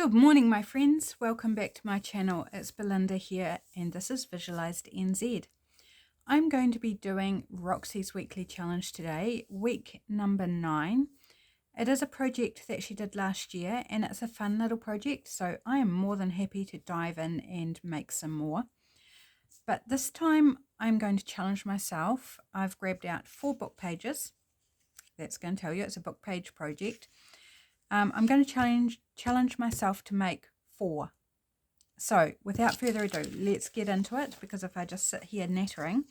Good morning, my friends. Welcome back to my channel. It's Belinda here, and this is Visualized NZ. I'm going to be doing Roxy's weekly challenge today, week number 9. It is a project that she did last year, and it's a fun little project, so I am more than happy to dive in and make some more. But this time, I'm going to challenge myself. I've grabbed out 4 book pages. That's going to tell you it's a book page project. I'm going to challenge myself to make 4. So without further ado, let's get into it, because if I just sit here nattering,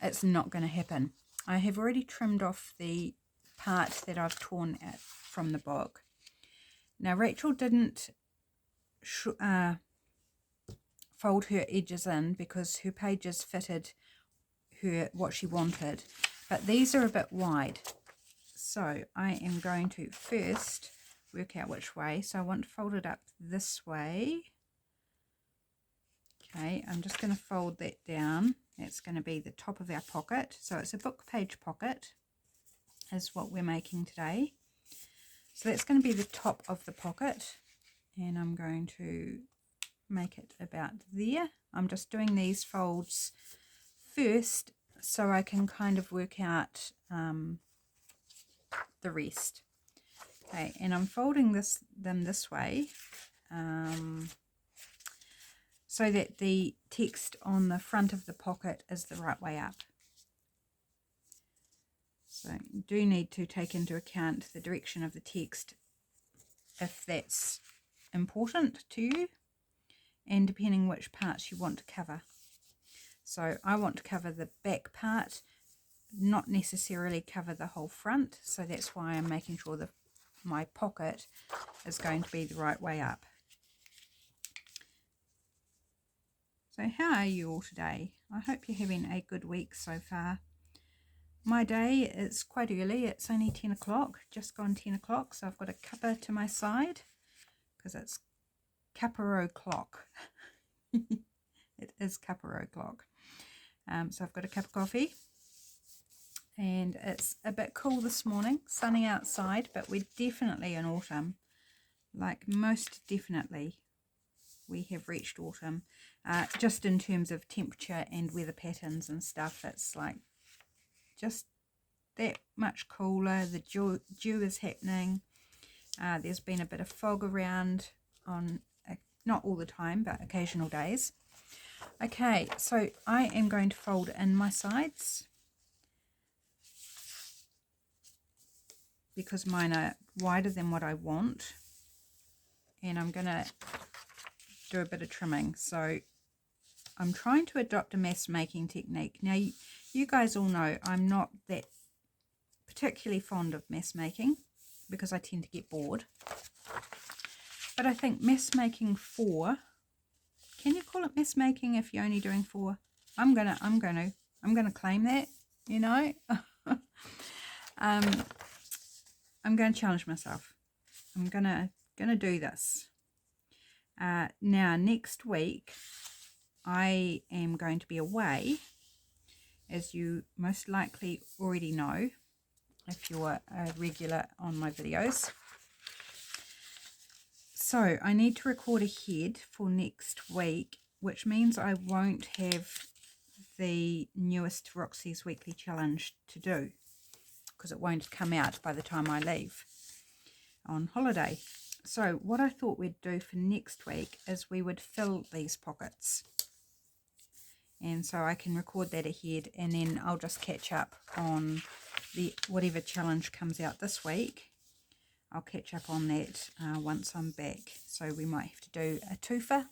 it's not going to happen. I have already trimmed off the part that I've torn out from the book. Now Rachel didn't fold her edges in because her pages fitted her what she wanted, but these are a bit wide. So I am going to first work out which way. So I want to fold it up this way. Okay, I'm just going to fold that down. That's going to be the top of our pocket. So it's a book page pocket is what we're making today. So that's going to be the top of the pocket, and I'm going to make it about there. I'm just doing these folds first so I can kind of work out the rest. Okay, and I'm folding them this way so that the text on the front of the pocket is the right way up. So you do need to take into account the direction of the text if that's important to you, and depending which parts you want to cover. So I want to cover the back part, not necessarily cover the whole front, so that's why I'm making sure that my pocket is going to be the right way up. So how are you all today? I hope you're having a good week so far. My day is quite early. It's only 10 o'clock, just gone 10 o'clock, so I've got a cuppa to my side because it's cuppa o'clock. It is cuppa o'clock. So I've got a cup of coffee, and it's a bit cool this morning, sunny outside, but we're definitely in autumn. Like, most definitely we have reached autumn, just in terms of temperature and weather patterns and stuff. It's like just that much cooler. The dew is happening. There's been a bit of fog around on not all the time, but occasional days. Okay, so I am going to fold in my sides because mine are wider than what I want, and I'm going to do a bit of trimming. So I'm trying to adopt a mess making technique. Now you guys all know I'm not that particularly fond of mess making because I tend to get bored, but I think mess making 4, can you call it mess making if you're only doing 4? I'm gonna claim that, you know. I'm going to challenge myself. I'm gonna do this. Now next week I am going to be away, as you most likely already know if you're a regular on my videos. So I need to record ahead for next week, which means I won't have the newest Roxy's weekly challenge to do, because it won't come out by the time I leave on holiday. So what I thought we'd do for next week is we would fill these pockets, and so I can record that ahead, and then I'll just catch up on the whatever challenge comes out this week. I'll catch up on that once I'm back. So we might have to do a twofer,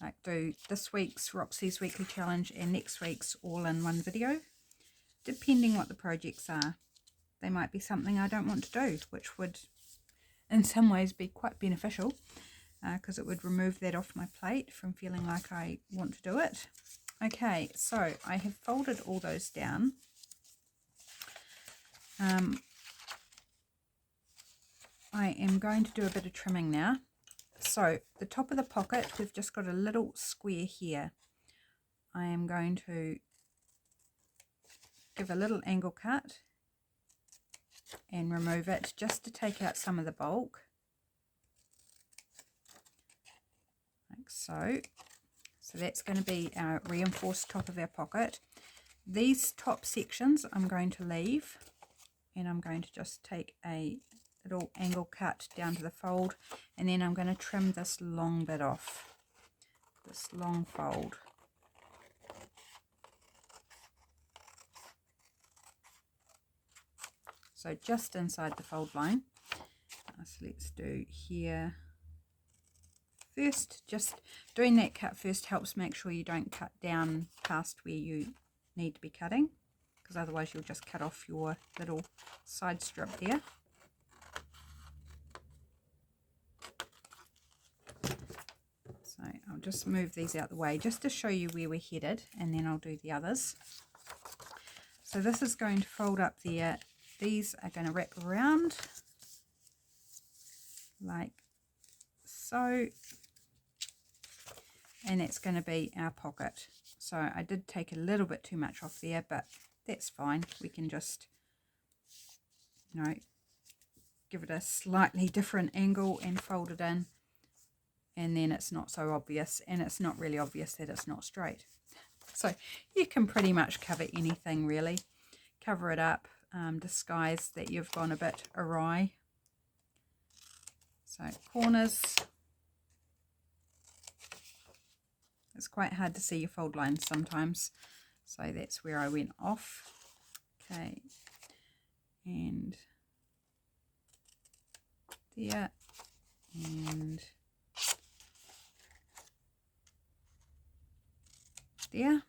like do this week's Roxy's weekly challenge and next week's all in one video, depending what the projects are. They might be something I don't want to do, which would in some ways be quite beneficial, because it would remove that off my plate from feeling like I want to do it. Okay, so I have folded all those down. I am going to do a bit of trimming now. So the top of the pocket, we've just got a little square here. I am going to give a little angle cut and remove it just to take out some of the bulk. so. So that's going to be our reinforced top of our pocket. These top sections I'm going to leave, and I'm going to just take a little angle cut down to the fold, and then I'm going to trim this long bit off, this long fold. So just inside the fold line. So let's do here first. Just doing that cut first helps make sure you don't cut down past where you need to be cutting, because otherwise you'll just cut off your little side strip there. So I'll just move these out the way just to show you where we're headed, and then I'll do the others. So this is going to fold up there. These are going to wrap around like so, and it's going to be our pocket. So I did take a little bit too much off there, but that's fine. We can just, you know, give it a slightly different angle and fold it in, and then it's not so obvious, and it's not really obvious that it's not straight. So you can pretty much cover anything really. Cover it up, disguise that you've gone a bit awry. So corners, it's quite hard to see your fold lines sometimes, so that's where I went off. Okay, and there, and there.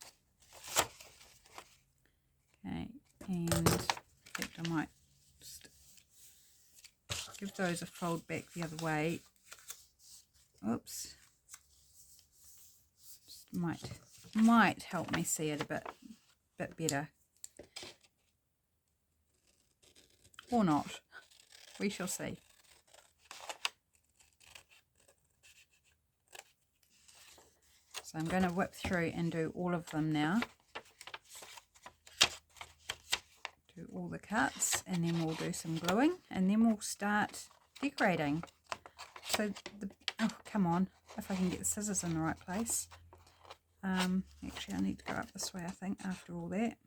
Okay, and in fact I might just give those a fold back the other way. Oops. Just might help me see it a bit better. Or not. We shall see. So I'm going to whip through and do all of them now. Do all the cuts, and then we'll do some gluing, and then we'll start decorating. So oh come on, if I can get the scissors in the right place. Actually I need to go up this way, I think, after all that.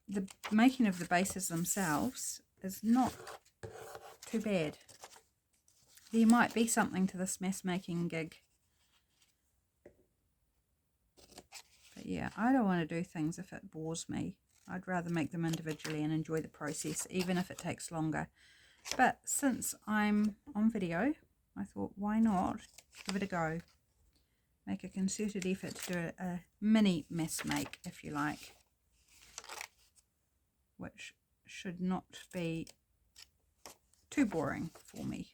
The making of the bases themselves is not too bad. There might be something to this mess making gig. But yeah, I don't want to do things if it bores me. I'd rather make them individually and enjoy the process, even if it takes longer. But since I'm on video, I thought, why not give it a go? Make a concerted effort to do a mini mess make, if you like, which should not be too boring for me.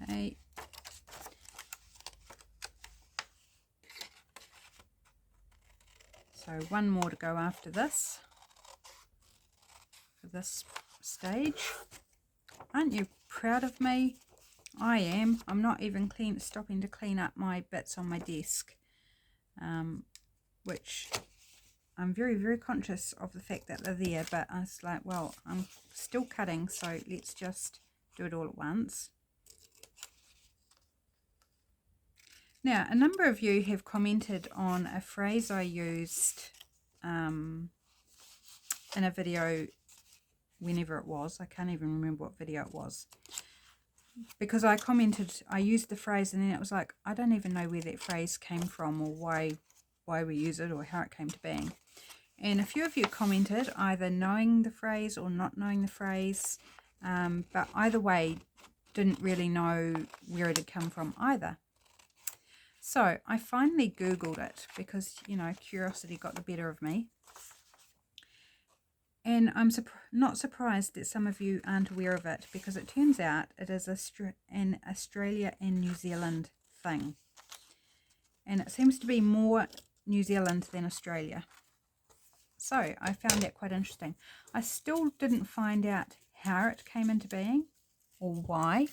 Okay. So one more to go after this, for this stage. Aren't you proud of me? I am. I'm not even stopping to clean up my bits on my desk, which I'm very, very conscious of the fact that they're there, but I was like, well, I'm still cutting, so let's just do it all at once. Now, a number of you have commented on a phrase I used in a video, whenever it was. I can't even remember what video it was. Because I commented, I used the phrase, and then it was like, I don't even know where that phrase came from, or why we use it, or how it came to being. And a few of you commented either knowing the phrase or not knowing the phrase, but either way, didn't really know where it had come from either. So I finally Googled it because, you know, curiosity got the better of me. And I'm not surprised that some of you aren't aware of it, because it turns out it is an Australia and New Zealand thing. And it seems to be more New Zealand than Australia. So I found that quite interesting. I still didn't find out how it came into being or why,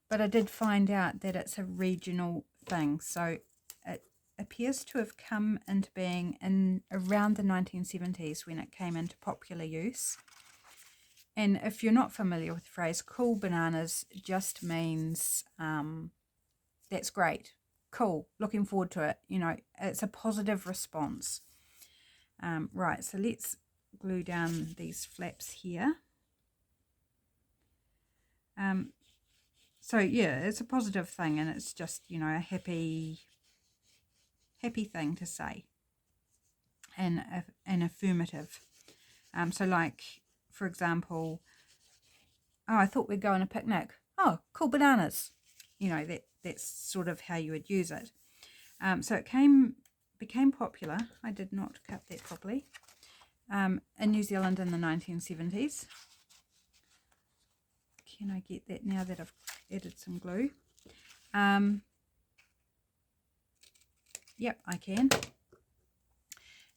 but I did find out that it's a regional thing. So it appears to have come into being in around the 1970s when it came into popular use. And if you're not familiar with the phrase, cool bananas just means that's great, cool, looking forward to it. You know, it's a positive response. Right, so let's glue down these flaps here. So yeah, it's a positive thing, and it's just, you know, a happy thing to say, and an affirmative. So like, for example, oh, I thought we'd go on a picnic. Oh, cool bananas. You know, that's sort of how you would use it. So it became popular. I did not cut that properly. In New Zealand in the 1970s. Can I get that now that I've added some glue? Yep, I can.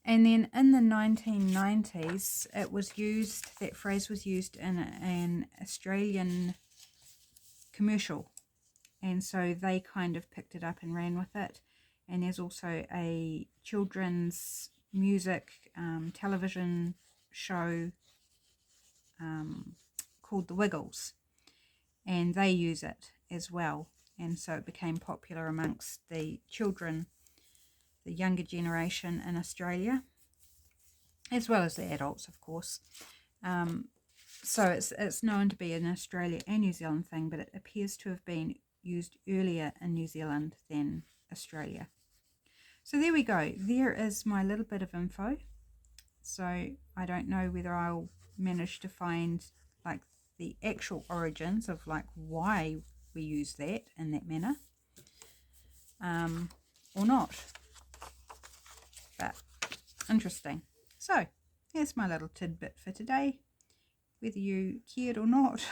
And then in the 1990s, it was used, that phrase was used in an Australian commercial. And so they kind of picked it up and ran with it. And there's also a children's music television show called The Wiggles. And they use it as well. And so it became popular amongst the children, the younger generation in Australia, as well as the adults, of course. So it's known to be an Australia and New Zealand thing, but it appears to have been used earlier in New Zealand than Australia. So there we go. There is my little bit of info. So I don't know whether I'll manage to find like the actual origins of like why we use that in that manner or not. But interesting. So here's my little tidbit for today. Whether you cared or not,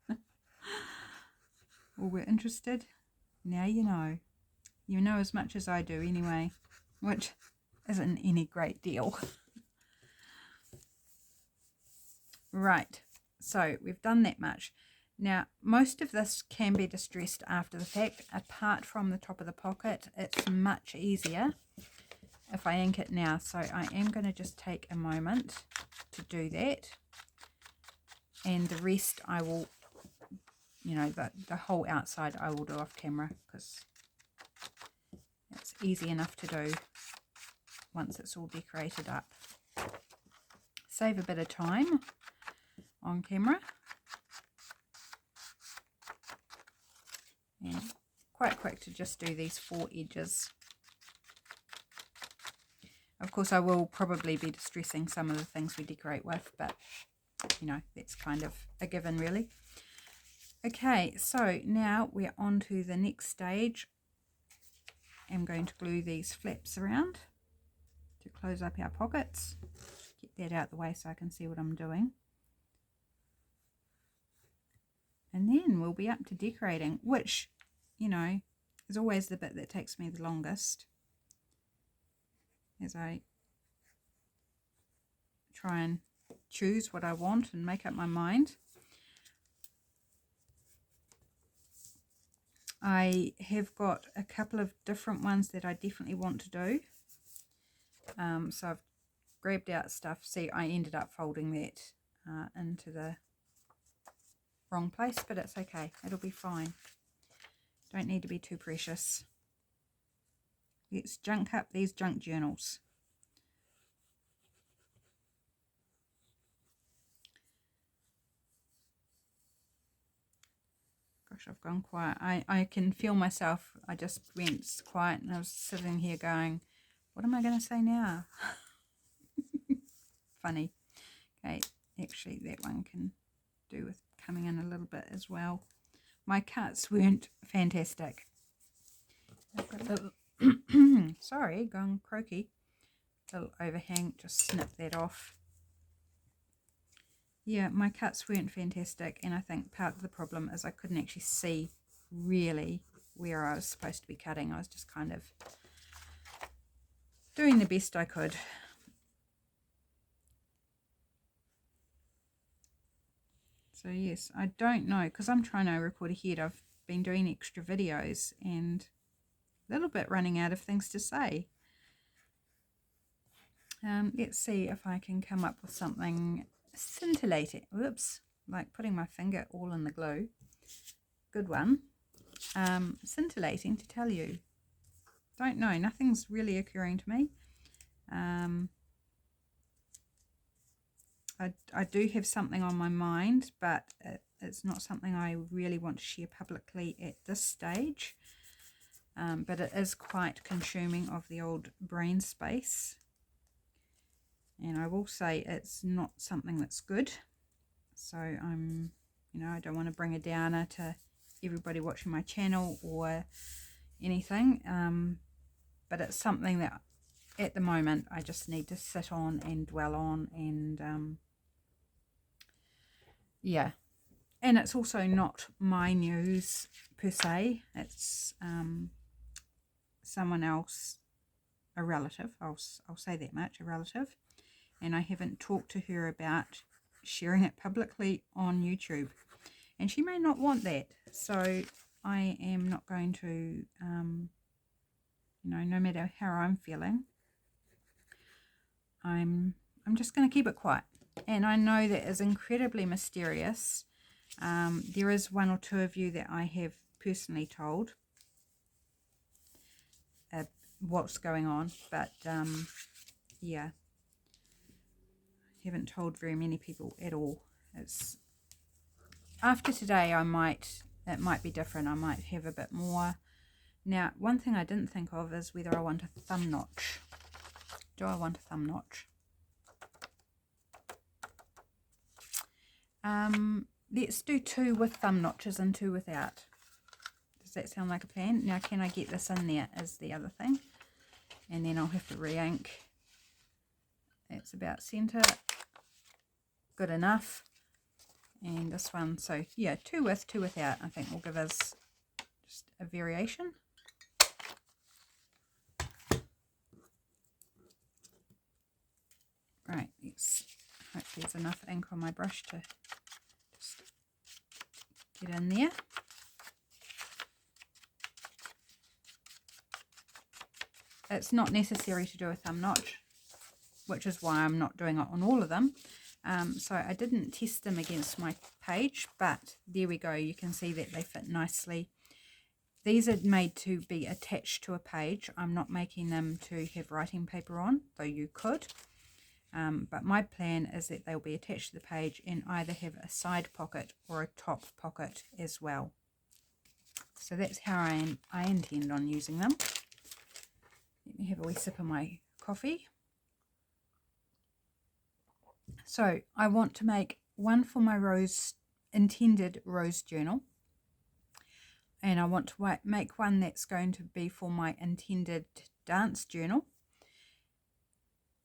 or were interested, now you know. You know as much as I do anyway, which isn't any great deal. Right, so we've done that much. Now, most of this can be distressed after the fact. Apart from the top of the pocket, it's much easier if I ink it now. So I am going to just take a moment to do that. And the rest I will, you know, the whole outside I will do off camera, because it's easy enough to do once it's all decorated up. Save a bit of time on camera. And quite quick to just do these 4 edges. Of course, I will probably be distressing some of the things we decorate with, but you know, that's kind of a given really. Okay, so now we're on to the next stage. I'm going to glue these flaps around to close up our pockets. Get that out of the way so I can see what I'm doing. And then we'll be up to decorating, which, you know, is always the bit that takes me the longest as I try and choose what I want and make up my mind. I have got a couple of different ones that I definitely want to do. So I've grabbed out stuff. See, I ended up folding that into the wrong place, but it's okay. It'll be fine. Don't need to be too precious. Let's junk up these junk journals. Gosh, I've gone quiet. I can feel myself. I just went quiet and I was sitting here going, what am I going to say now? Funny. Okay, actually that one can do with coming in a little bit as well. My cuts weren't fantastic. I've got a little sorry, gone croaky. Little overhang, just snip that off. Yeah, my cuts weren't fantastic, and I think part of the problem is I couldn't actually see really where I was supposed to be cutting. I was just kind of doing the best I could. So yes, I don't know, because I'm trying to record ahead. I've been doing extra videos and a little bit running out of things to say. Let's see if I can come up with something scintillating. Whoops, like putting my finger all in the glue. Good one. Scintillating to tell you. Don't know, nothing's really occurring to me. I do have something on my mind, but it's not something I really want to share publicly at this stage. But it is quite consuming of the old brain space. And I will say it's not something that's good. So I'm, I don't want to bring a downer to everybody watching my channel or anything. But it's something that at the moment I just need to sit on and dwell on, and yeah. And it's also not my news per se. It's someone else, a relative. I'll say that much, a relative. And I haven't talked to her about sharing it publicly on YouTube. And she may not want that. So I am not going to, no matter how I'm feeling, I'm just going to keep it quiet. And I know that is incredibly mysterious. There is one or two of you that I have personally told what's going on, but yeah, haven't told very many people at all. It's after today, it might be different. I might have a bit more. Now, one thing I didn't think of is whether I want a thumb notch. Do I want a thumb notch? Let's do 2 with thumb notches and 2 without. Does that sound like a plan? Now, can I get this in there is the other thing. And then I'll have to re-ink. That's about centre. Good enough. And this one, so yeah, 2 with, 2 without, I think will give us just a variation. Right, let's hope there's enough ink on my brush to just get in there. It's not necessary to do a thumb notch, which is why I'm not doing it on all of them. So I didn't test them against my page, but there we go. You can see that they fit nicely. These are made to be attached to a page. I'm not making them to have writing paper on, though you could. But my plan is that they'll be attached to the page and either have a side pocket or a top pocket as well. So that's how I intend on using them. Let me have a wee sip of my coffee. So I want to make one for my intended rose journal. And I want to make one that's going to be for my intended dance journal.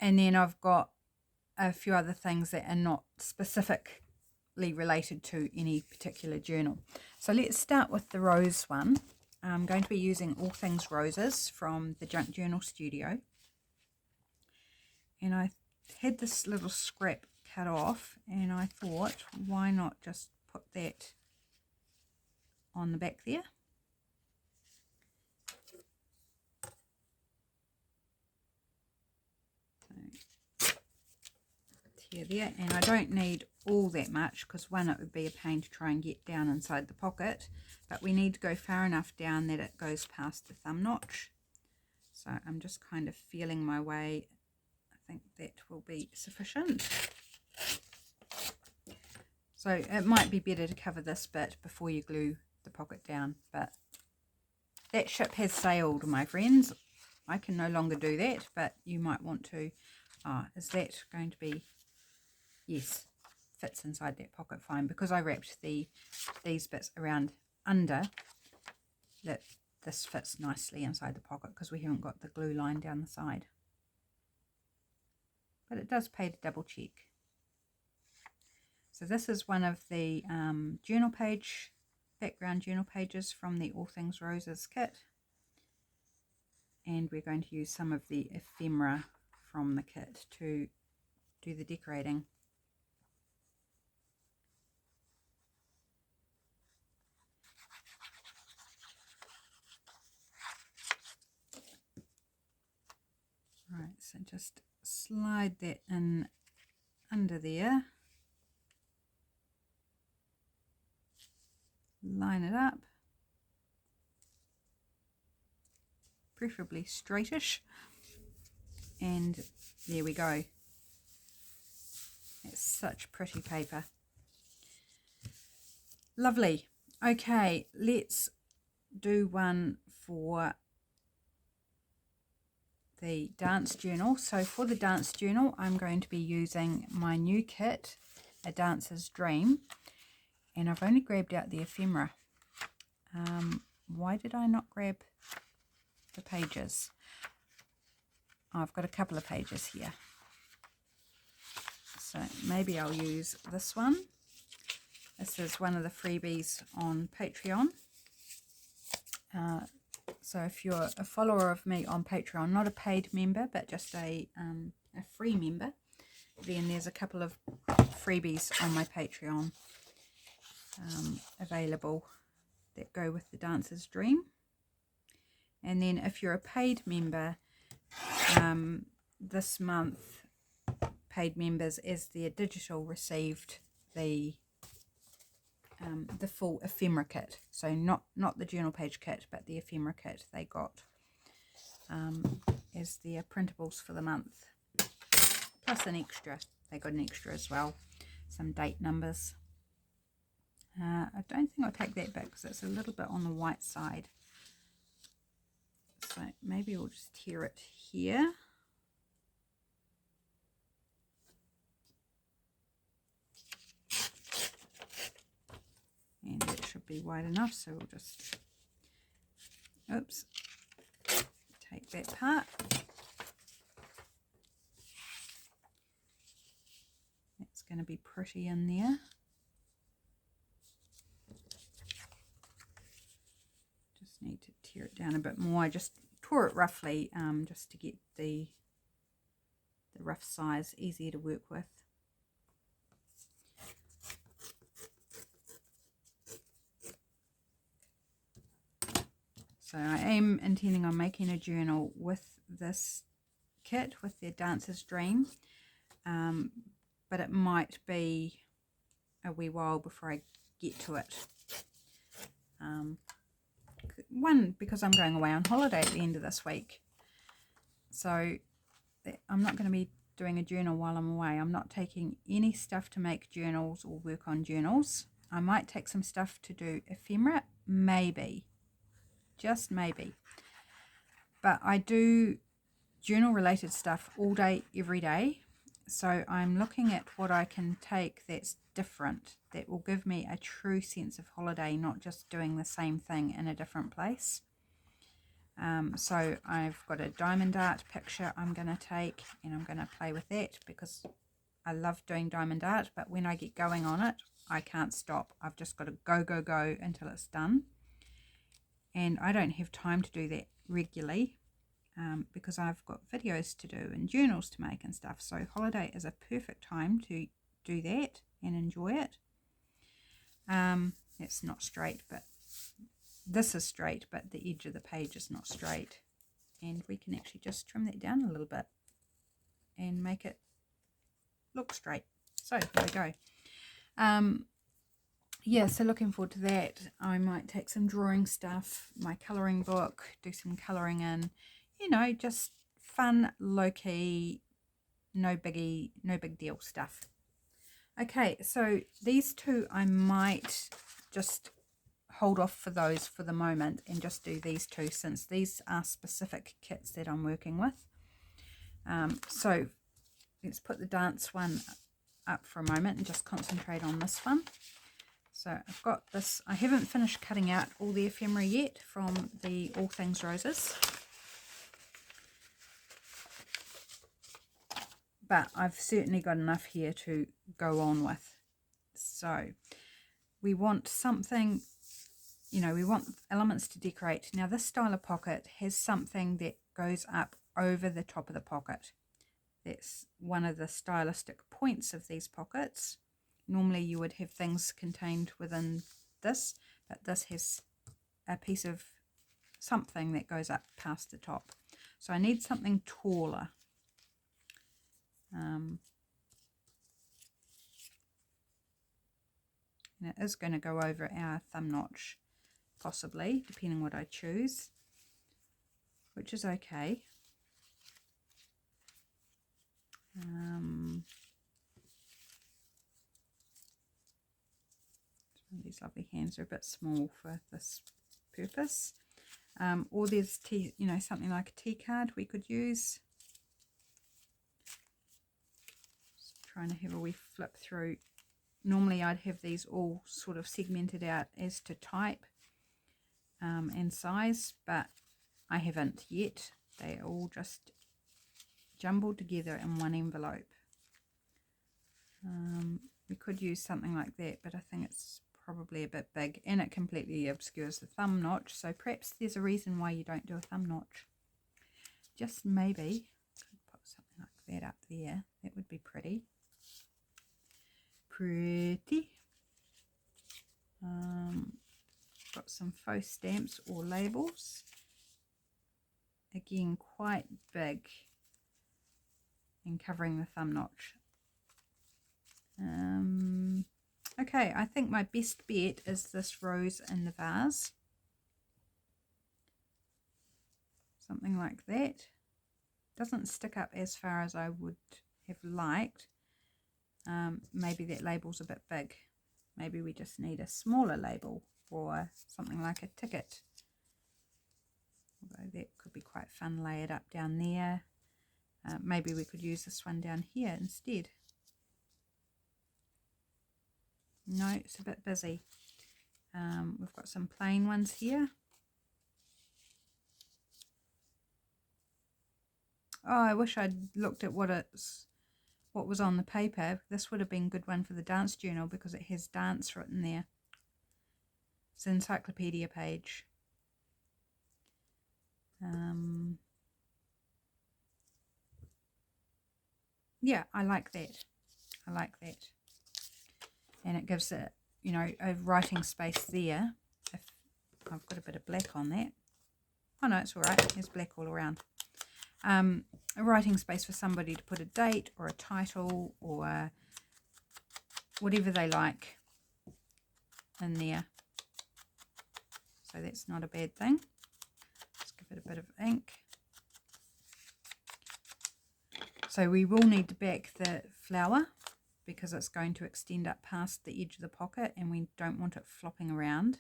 And then I've got a few other things that are not specifically related to any particular journal. So let's start with the rose one. I'm going to be using All Things Roses from the Junk Journal Studio. And I had this little scrap cut off, and I thought, why not just put that on the back there. So, tear there, and I don't need all that much because one, it would be a pain to try and get down inside the pocket, but we need to go far enough down that it goes past the thumb notch. So I'm just kind of feeling my way. I think that will be sufficient. So it might be better to cover this bit before you glue the pocket down, but that ship has sailed, my friends. I can no longer do that, but you might want to. Is that going to be? Yes, fits inside that pocket fine because I wrapped these bits around under. That this fits nicely inside the pocket because we haven't got the glue line down the side. But it does pay to double check. So this is one of the journal page, background journal pages from the All Things Roses kit. And we're going to use some of the ephemera from the kit to do the decorating. So just slide that in under there, line it up, preferably straightish, and there we go. It's such pretty paper. Lovely. Okay, let's do one for the dance journal. So for the dance journal, I'm going to be using my new kit, A Dancer's Dream, and I've only grabbed out the ephemera. Why did I not grab the pages? I've got a couple of pages here, so maybe I'll use this one. This is one of the freebies on Patreon. So if you're a follower of me on Patreon, not a paid member, but just a free member, then there's a couple of freebies on my Patreon available that go with the Dancer's Dream. And then if you're a paid member, this month, paid members as their digital received the full ephemera kit. So not the journal page kit, but the ephemera kit they got as their printables for the month, plus an extra. They got an extra as well, some date numbers. I don't think I'll take that back because it's a little bit on the white side, so maybe we'll just tear it here. And it should be wide enough, so we'll just, oops, take that part. That's going to be pretty in there. Just need to tear it down a bit more. I just tore it roughly just to get the rough size easier to work with. So I am intending on making a journal with this kit, with their Dancer's Dream, but it might be a wee while before I get to it. One, because I'm going away on holiday at the end of this week, so I'm not going to be doing a journal while I'm away. I'm not taking any stuff to make journals or work on journals. I might take some stuff to do ephemera, maybe. Just maybe. But I do journal related stuff all day, every day. So I'm looking at what I can take that's different, that will give me a true sense of holiday, not just doing the same thing in a different place. So I've got a diamond art picture I'm going to take, and I'm going to play with that because I love doing diamond art, but when I get going on it, I can't stop. I've just got to go until it's done. And I don't have time to do that regularly because I've got videos to do and journals to make and stuff. So holiday is a perfect time to do that and enjoy it. It's not straight, but this is straight, but the edge of the page is not straight. And we can actually just trim that down a little bit and make it look straight. So there we go. Yeah, so looking forward to that. I might take some drawing stuff, my colouring book, do some colouring in, you know, just fun, low-key, no biggie, no big deal stuff. Okay, so these two I might just hold off for those for the moment and just do these two, since these are specific kits that I'm working with. So let's put the dance one up for a moment and just concentrate on this one. So I've got this, I haven't finished cutting out all the ephemera yet from the All Things Roses, but I've certainly got enough here to go on with. So we want something, you know, we want elements to decorate. Now this style of pocket has something that goes up over the top of the pocket. That's one of the stylistic points of these pockets. Normally you would have things contained within this, but this has a piece of something that goes up past the top. So I need something taller. And it is going to go over our thumb notch, possibly, depending what I choose, which is okay. These lovely hands are a bit small for this purpose. Or there's something like a tea card we could use. Just trying to have a wee flip through. Normally I'd have these all sort of segmented out as to type and size, but I haven't yet. They're all just jumbled together in one envelope. We could use something like that, but I think it's probably a bit big and it completely obscures the thumb notch, so perhaps there's a reason why you don't do a thumb notch. Just maybe. Could put something like that up there. That would be pretty. Got some faux stamps or labels. Again, quite big and covering the thumb notch. Okay, I think my best bet is this rose in the vase. Something like that. Doesn't stick up as far as I would have liked. Maybe that label's a bit big. Maybe we just need a smaller label or something like a ticket. Although that could be quite fun layered up down there. Maybe we could use this one down here instead. No, it's a bit busy. We've got some plain ones here. Oh, I wish I'd looked at what was on the paper. This would have been a good one for the dance journal because it has dance written there. It's an encyclopedia page. Yeah, I like that. I like that. And it gives it, a writing space there. If I've got a bit of black on that. Oh no, it's all right. There's black all around. A writing space for somebody to put a date or a title or whatever they like in there. So that's not a bad thing. Let's give it a bit of ink. So we will need to back the flower because it's going to extend up past the edge of the pocket and we don't want it flopping around.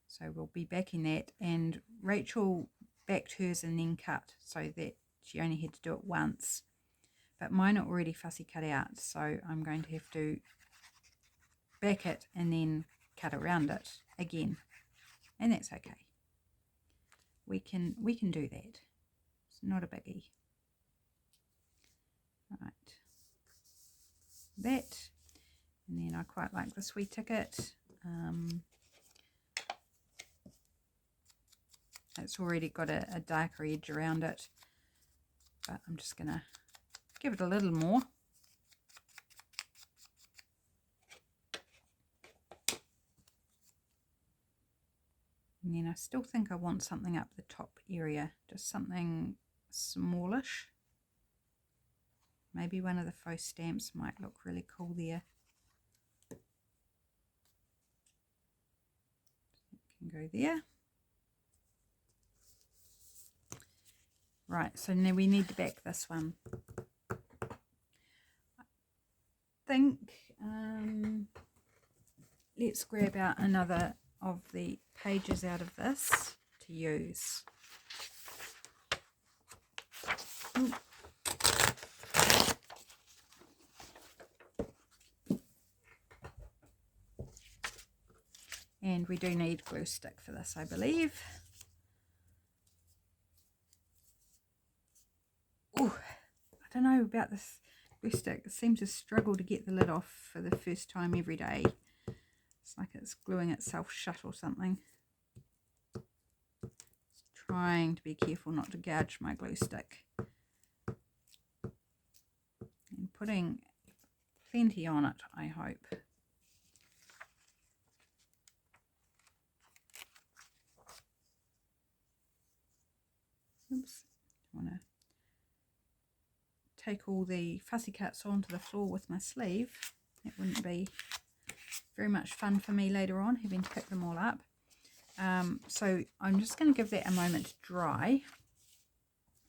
So we'll be backing that, and Rachel backed hers and then cut so that she only had to do it once. But mine are already fussy cut out, so I'm going to have to back it and then cut around it again. And that's okay. We can do that. It's not a biggie. Right. That. And then I quite like this wee ticket. It's already got a darker edge around it, but I'm just going to give it a little more. And then I still think I want something up the top area, just something smallish. Maybe one of the faux stamps might look really cool there. It can go there. Right, so now we need to back this one. I think let's grab out another of the pages out of this to use. Ooh. And we do need glue stick for this, I believe. Oh, I don't know about this glue stick. It seems to struggle to get the lid off for the first time every day. It's like it's gluing itself shut or something. Just trying to be careful not to gouge my glue stick. And putting plenty on it, I hope. Oops, I want to take all the fussy cuts onto the floor with my sleeve. It wouldn't be very much fun for me later on, having to pick them all up. So I'm just going to give that a moment to dry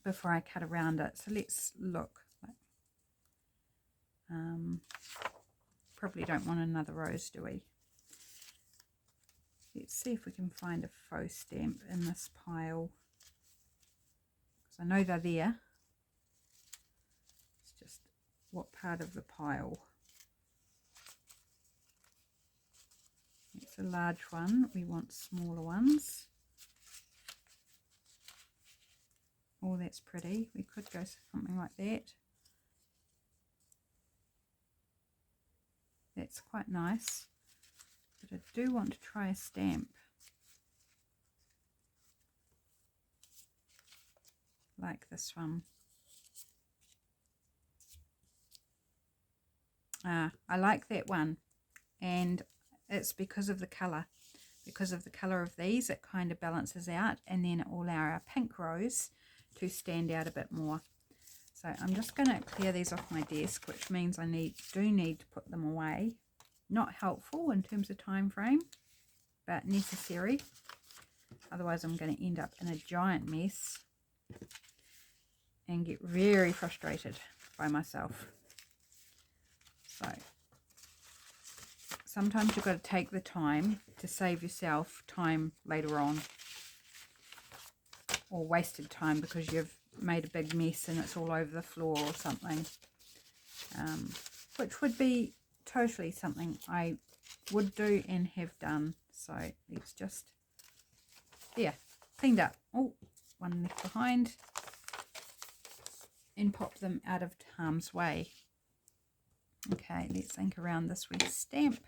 before I cut around it. So let's look. Probably don't want another rose, do we? Let's see if we can find a faux stamp in this pile, because I know they're there. It's just what part of the pile. It's a large one. We want smaller ones. Oh, that's pretty. We could go something like that. That's quite nice. But I do want to try a stamp like this one. I like that one, and it's because of the colour. Because of the colour of these, it kind of balances out, and then it will allow our pink rose to stand out a bit more. So I'm just going to clear these off my desk, which means I do need to put them away. Not helpful in terms of time frame, but necessary. Otherwise I'm going to end up in a giant mess and get very frustrated by myself. So sometimes you've got to take the time to save yourself time later on, or wasted time because you've made a big mess and it's all over the floor or something, which would be totally something I would do and have done. So let's just, yeah, cleaned up. Oh, one left behind, and pop them out of harm's way. Okay, let's ink around this wee stamp.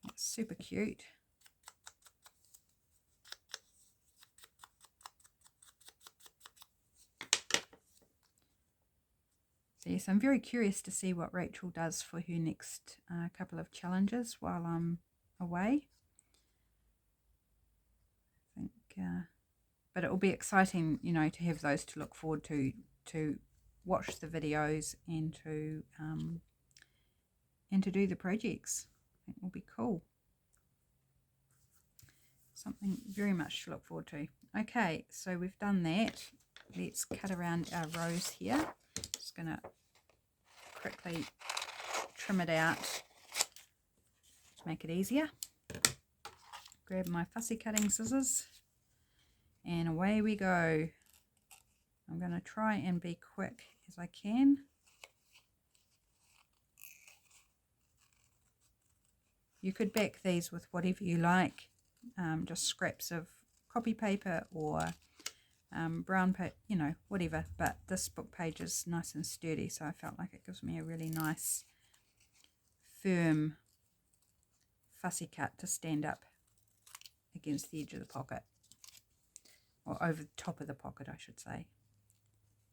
It's super cute. So yes, I'm very curious to see what Rachel does for her next couple of challenges while I'm away. I think, but it will be exciting, you know, to have those to look forward to watch the videos and to do the projects. I think will be cool. Something very much to look forward to. Okay, so we've done that. Let's cut around our rose here. Just going to quickly trim it out to make it easier. Grab my fussy cutting scissors and away we go. I'm going to try and be quick as I can. You could back these with whatever you like, just scraps of copy paper or brown paper, you know, whatever, but this book page is nice and sturdy, so I felt like it gives me a really nice firm fussy cut to stand up against the edge of the pocket, or over the top of the pocket I should say.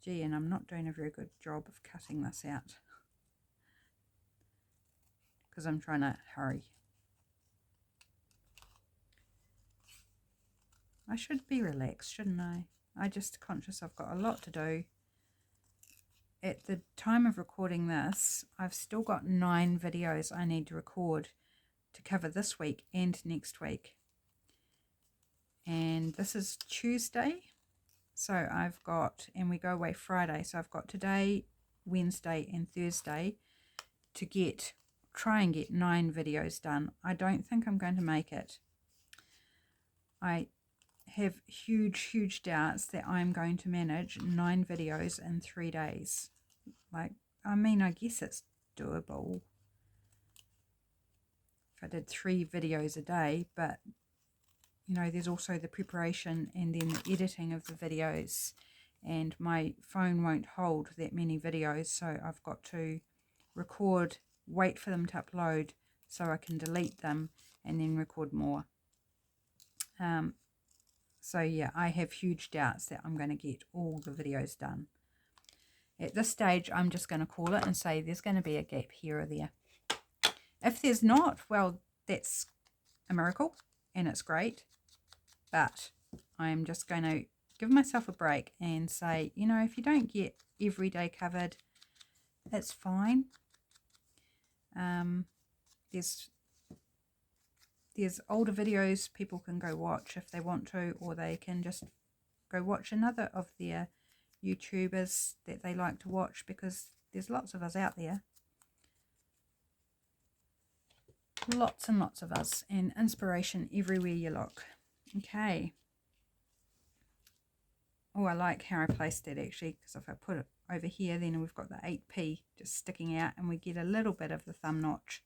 Gee, and I'm not doing a very good job of cutting this out because I'm trying to hurry. I should be relaxed, shouldn't I? I'm just conscious I've got a lot to do. At the time of recording this, I've still got 9 videos I need to record to cover this week and next week. And this is Tuesday, so I've got, and we go away Friday, so I've got today, Wednesday and Thursday to try and get 9 videos done. I don't think I'm going to make it. I have huge doubts that I'm going to manage 9 videos in 3 days. Like, I mean, I guess it's doable if I did 3 videos a day, but you know, there's also the preparation and then the editing of the videos, and my phone won't hold that many videos, so I've got to record, wait for them to upload so I can delete them and then record more. So yeah, I have huge doubts that I'm going to get all the videos done. At this stage, I'm just going to call it and say there's going to be a gap here or there. If there's not, well, that's a miracle and it's great. But I'm just going to give myself a break and say, you know, if you don't get every day covered, it's fine. There's older videos people can go watch if they want to, or they can just go watch another of their YouTubers that they like to watch, because there's lots of us out there. Lots and lots of us, and inspiration everywhere you look. Okay. Oh, I like how I placed it actually, because if I put it over here, then we've got the 8p just sticking out and we get a little bit of the thumb notch.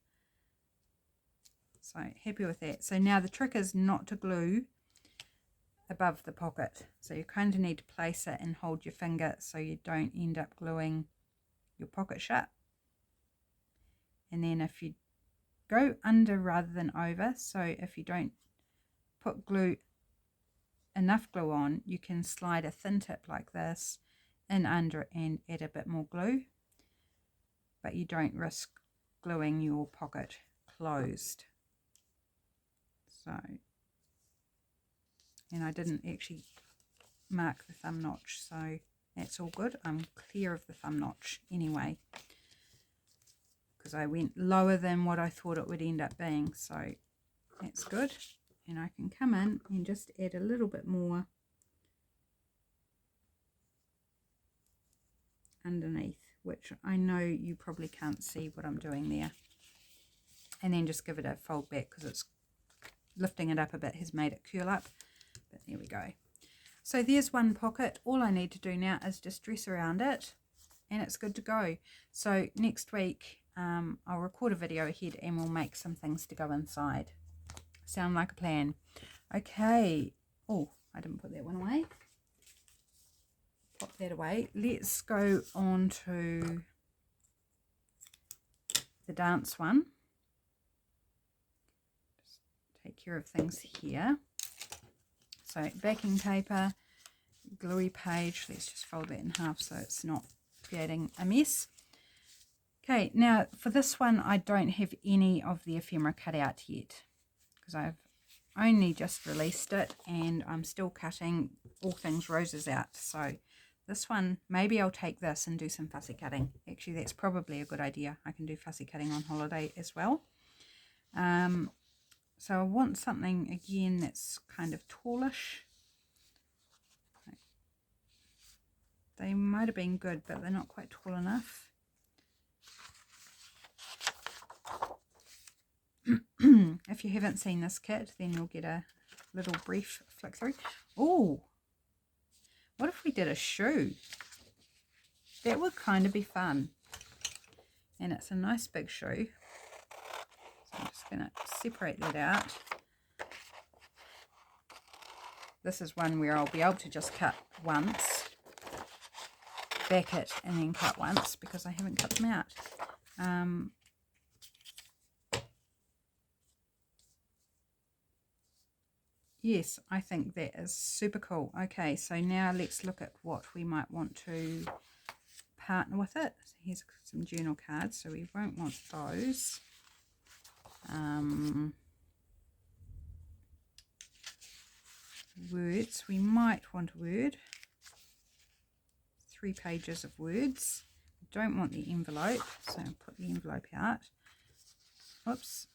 So happy with that. So now the trick is not to glue above the pocket. So you kind of need to place it and hold your finger so you don't end up gluing your pocket shut. And then if you go under rather than over, so if you don't put enough glue on, you can slide a thin tip like this in under and add a bit more glue, but you don't risk gluing your pocket closed. So, and I didn't actually mark the thumb notch, so that's all good. I'm clear of the thumb notch anyway, because I went lower than what I thought it would end up being, so that's good. And I can come in and just add a little bit more underneath, which I know you probably can't see what I'm doing there. And then just give it a fold back, because it's lifting it up a bit has made it curl up, but there we go. So there's one pocket. All I need to do now is just dress around it and it's good to go. So next week I'll record a video ahead and we'll make some things to go inside. Sound like a plan? Okay. Oh, I didn't put that one away. Pop that away. Let's go on to the dance one. Just take care of things here. So backing paper, gluey page. Let's just fold that in half so it's not creating a mess. Okay, now for this one I don't have any of the ephemera cut out yet, because I've only just released it and I'm still cutting all things roses out. So this one, maybe I'll take this and do some fussy cutting. Actually, that's probably a good idea. I can do fussy cutting on holiday as well. So I want something again that's kind of tallish. They might have been good, but they're not quite tall enough. If you haven't seen this kit, then you'll get a little brief flick through. Oh, what if we did a shoe? That would kind of be fun. And it's a nice big shoe. So I'm just going to separate that out. This is one where I'll be able to just cut once, back it, and then cut once, because I haven't cut them out. Yes, I think that is super cool. Okay, so now let's look at what we might want to partner with it. So here's some journal cards, so we won't want those. Words, we might want a word. 3 pages of words. We don't want the envelope, so I'll put the envelope out. Oops.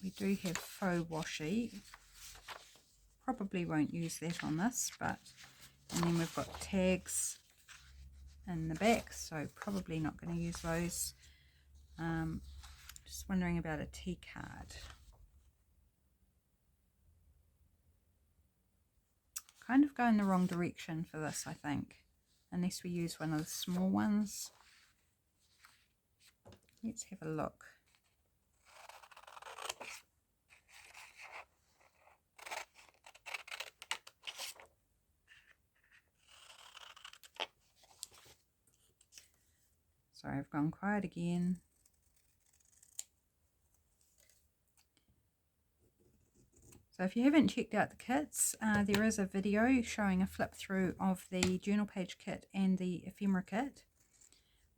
We do have faux washi. Probably won't use that on this, but, and then we've got tags in the back, so probably not going to use those. Just wondering about a T card. Kind of going the wrong direction for this, I think, unless we use one of the small ones. Let's have a look. Sorry, I've gone quiet again. So if you haven't checked out the kits, there is a video showing a flip through of the journal page kit and the ephemera kit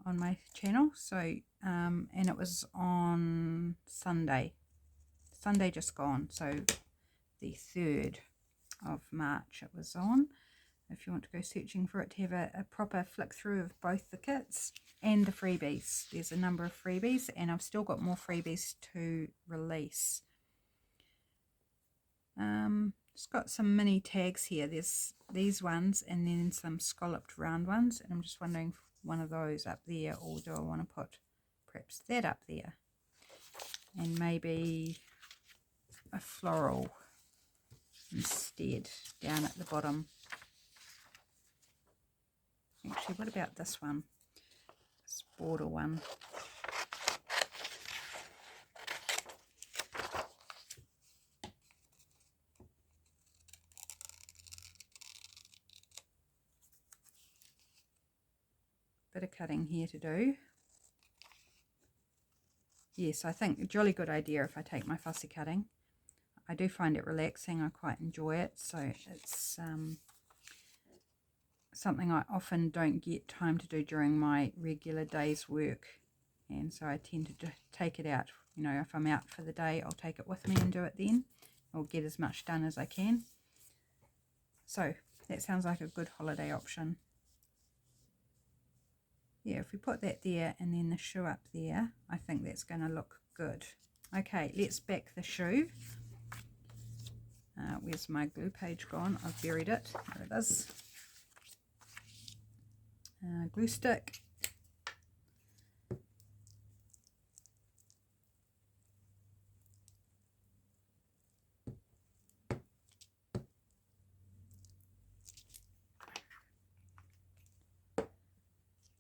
on my channel. So and it was on Sunday just gone, so the 3rd of March it was on. if you want to go searching for it, to have a proper flick through of both the kits and the freebies. There's a number of freebies, and I've still got more freebies to release. It's got some mini tags here. There's these ones and then some scalloped round ones, and I'm just wondering if one of those up there, or do I want to put perhaps that up there and maybe a floral instead down at the bottom. Actually, what about this one, this border one? Bit of cutting here to do. Yes, I think a jolly good idea if I take my fussy cutting. I do find it relaxing. I quite enjoy it. So it's something I often don't get time to do during my regular day's work. And so I tend to take it out. You know, if I'm out for the day, I'll take it with me and do it then. I'll get as much done as I can. So that sounds like a good holiday option. Yeah, if we put that there and then the shoe up there, I think that's going to look good. Okay, let's back the shoe. Where's my glue page gone? I've buried it. There it is. Glue stick.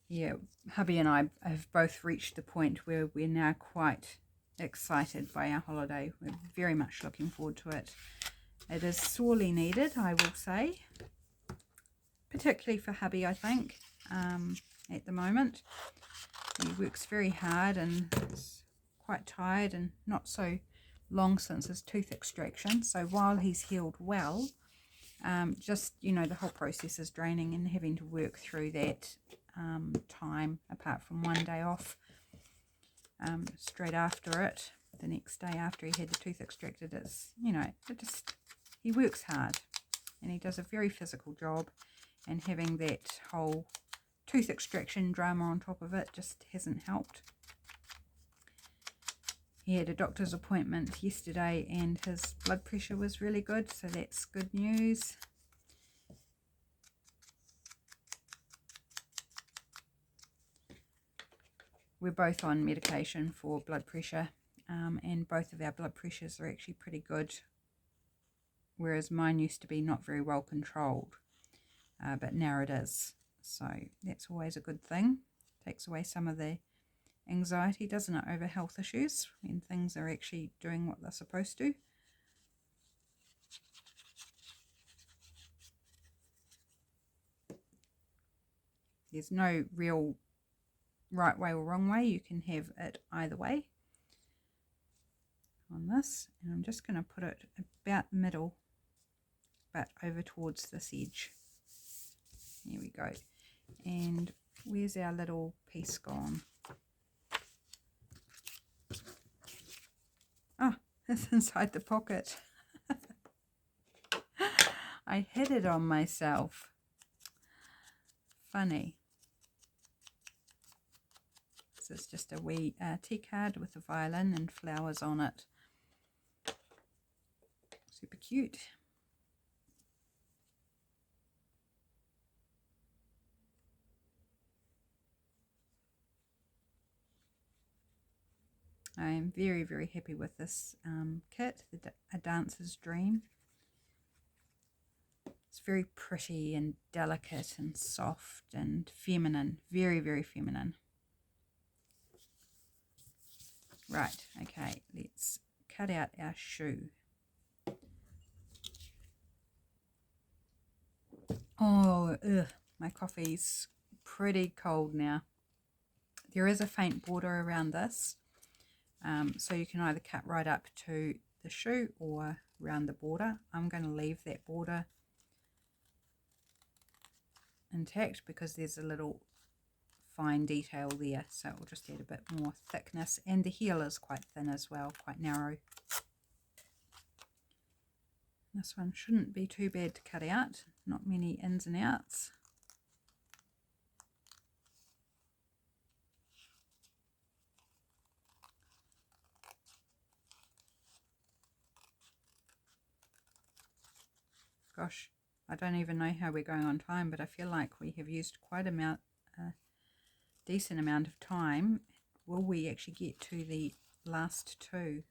Yeah, hubby and I have both reached the point where we're now quite excited by our holiday. We're very much looking forward to it. It is sorely needed, I will say, particularly for hubby, I think, at the moment. He works very hard and is quite tired and not so long since his tooth extraction. So while he's healed well, just, you know, the whole process is draining, and having to work through that time apart from one day off straight after it, the next day after he had the tooth extracted, is, you know, he works hard and he does a very physical job, and having that whole tooth extraction drama on top of it just hasn't helped. He had a doctor's appointment yesterday and his blood pressure was really good, so that's good news. We're both on medication for blood pressure, and both of our blood pressures are actually pretty good, whereas mine used to be not very well controlled, but now it is. So that's always a good thing. Takes away some of the anxiety, doesn't it, over health issues when things are actually doing what they're supposed to. There's no real right way or wrong way. You can have it either way on this, and I'm just going to put it about middle but over towards this edge. There we go. And where's our little piece gone? Oh, it's inside the pocket. I hid it on myself. Funny. This is just a wee tea card with a violin and flowers on it. Super cute. I am very, very happy with this kit, A Dancer's Dream. It's very pretty and delicate and soft and feminine. Very, very feminine. Right, okay, let's cut out our shoe. Oh, my coffee's pretty cold now. There is a faint border around this, so you can either cut right up to the shoe or around the border. I'm going to leave that border intact because there's a little fine detail there, so it will just add a bit more thickness, and the heel is quite thin as well, quite narrow. This one shouldn't be too bad to cut out, not many ins and outs. Gosh, I don't even know how we're going on time, but I feel like we have used quite a decent amount of time. Will we actually get to the last two?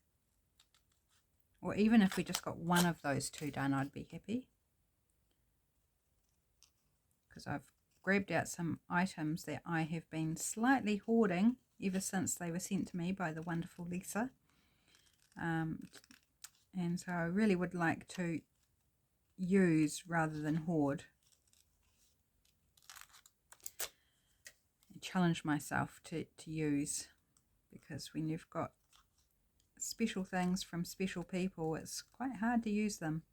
Or even if we just got one of those two done, I'd be happy. Because I've grabbed out some items that I have been slightly hoarding ever since they were sent to me by the wonderful Lisa. And so I really would like to use rather than hoard. I challenge myself to use, because when you've got special things from special people, it's quite hard to use them.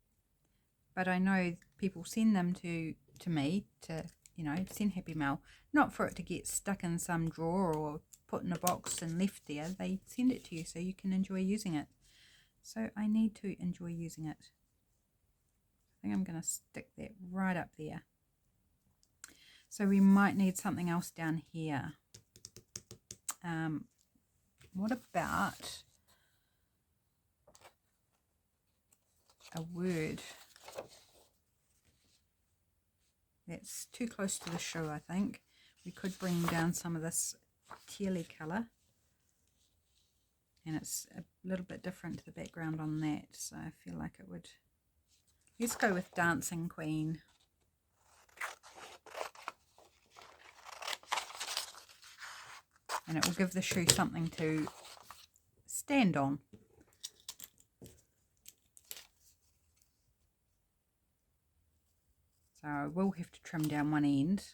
But I know people send them to me to, you know, send happy mail, not for it to get stuck in some drawer or put in a box and left there. They send it to you so you can enjoy using it. So I need to enjoy using it. I think I'm going to stick that right up there. So we might need something else down here. What about a word? That's too close to the shoe, I think. We could bring down some of this tealy colour. And it's a little bit different to the background on that, so I feel like it would... Let's go with Dancing Queen. And it will give the shoe something to stand on. So I will have to trim down one end.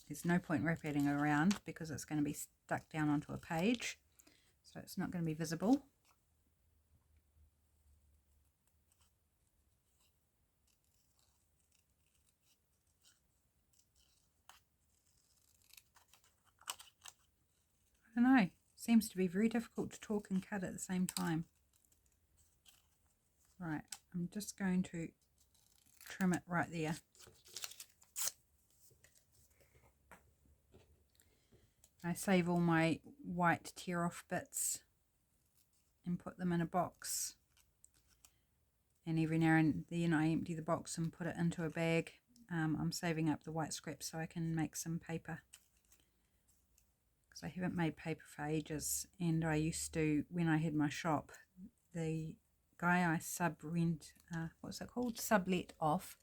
There's no point wrapping it around because it's going to be stuck down onto a page. So it's not going to be visible. I don't know. Seems to be very difficult to talk and cut at the same time. Right, I'm just going to trim it right there. I save all my white tear off bits and put them in a box. And every now and then I empty the box and put it into a bag. I'm saving up the white scraps so I can make some paper. Because I haven't made paper for ages, and I used to, when I had my shop, the guy I sublet off,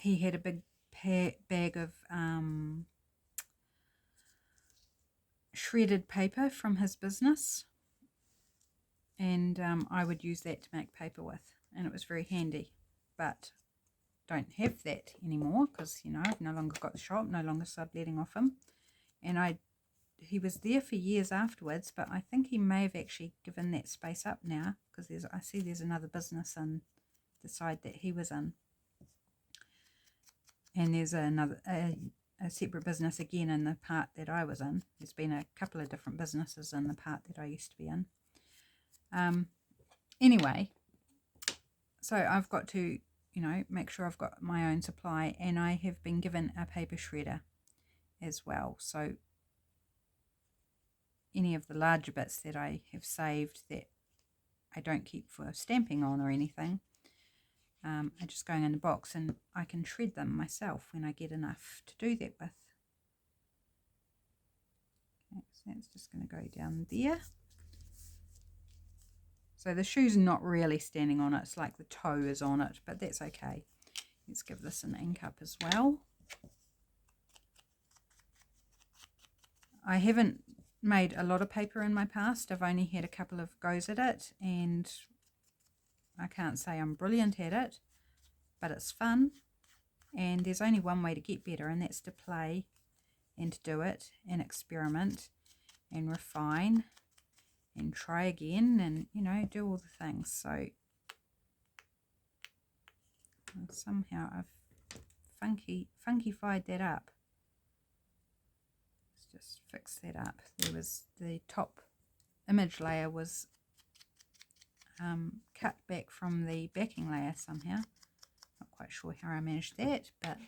he had a big bag of shredded paper from his business, and I would use that to make paper with, and it was very handy. But don't have that anymore because, you know, I've no longer got the shop, no longer subletting off him. And he was there for years afterwards, but I think he may have actually given that space up now, because I see there's another business in the side that he was in, and there's a separate business again in the part that I was in. There's been a couple of different businesses in the part that I used to be in. Anyway, so I've got to, you know, make sure I've got my own supply, and I have been given a paper shredder as well. So any of the larger bits that I have saved that I don't keep for stamping on or anything are just going in the box, and I can shred them myself when I get enough to do that with. Okay, so that's just going to go down there. So the shoe's not really standing on it, it's like the toe is on it, but that's okay. Let's give this an ink up as well. I haven't made a lot of paper in my past. I've only had a couple of goes at it, and I can't say I'm brilliant at it, but it's fun, and there's only one way to get better, and that's to play and to do it and experiment and refine and try again, and, you know, do all the things. So somehow I've funkified that up. Let's just fix that up. There was the top image layer was cut back from the backing layer somehow. Not quite sure how I managed that, but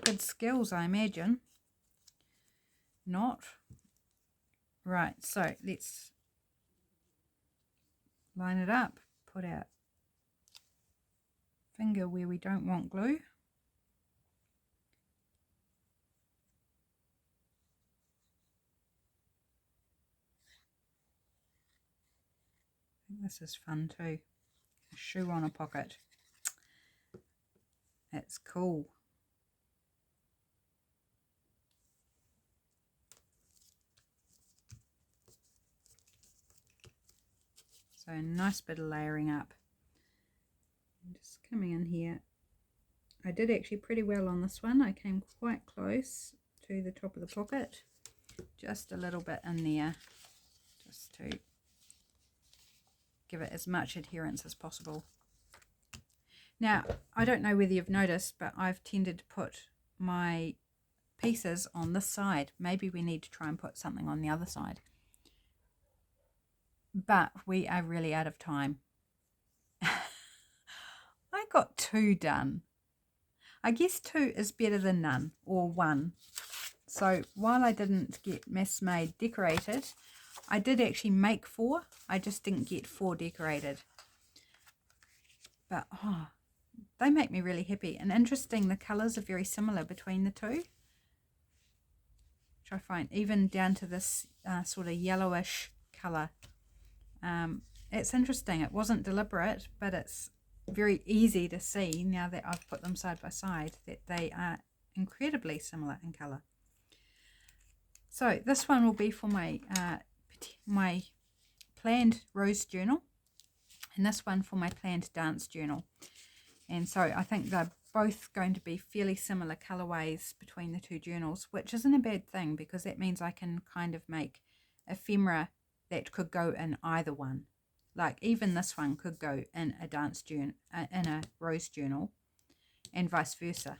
good skills, I imagine. Not. Right, so let's line it up, put our finger where we don't want glue. I think this is fun too. A shoe on a pocket. That's cool. So a nice bit of layering up. I'm just coming in here. I did actually pretty well on this one. I came quite close to the top of the pocket. Just a little bit in there, just to give it as much adherence as possible. Now, I don't know whether you've noticed, but I've tended to put my pieces on this side. Maybe we need to try and put something on the other side. But we are really out of time. I got 2 done. I guess 2 is better than none, or 1. So while I didn't get mass made decorated, I did actually make 4. I just didn't get 4 decorated. But oh, they make me really happy. And interesting, the colours are very similar between the 2. Which I find, even down to this sort of yellowish colour. It's interesting. It wasn't deliberate, but it's very easy to see now that I've put them side by side that they are incredibly similar in colour. So this one will be for my my planned rose journal, and this one for my planned dance journal. And so I think they're both going to be fairly similar colorways between the 2 journals, which isn't a bad thing because that means I can kind of make ephemera that could go in either one. Like even this one could go in a dance journal, in a rose journal, and vice versa.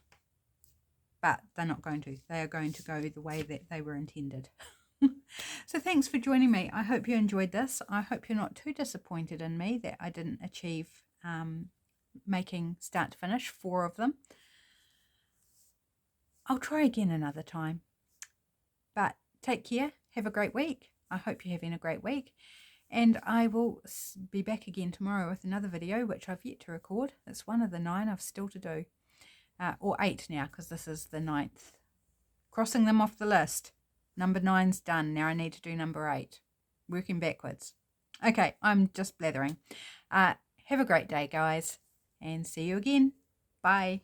But they're not going to. They are going to go the way that they were intended. So thanks for joining me. I hope you enjoyed this. I hope you're not too disappointed in me that I didn't achieve making start to finish 4 of them. I'll try again another time. But take care. Have a great week. I hope you're having a great week. And I will be back again tomorrow with another video, which I've yet to record. It's one of the 9 I've still to do. Or 8 now, because this is the 9th. Crossing them off the list. Number 9's done. Now I need to do number 8. Working backwards. Okay, I'm just blathering. Have a great day, guys. And see you again. Bye.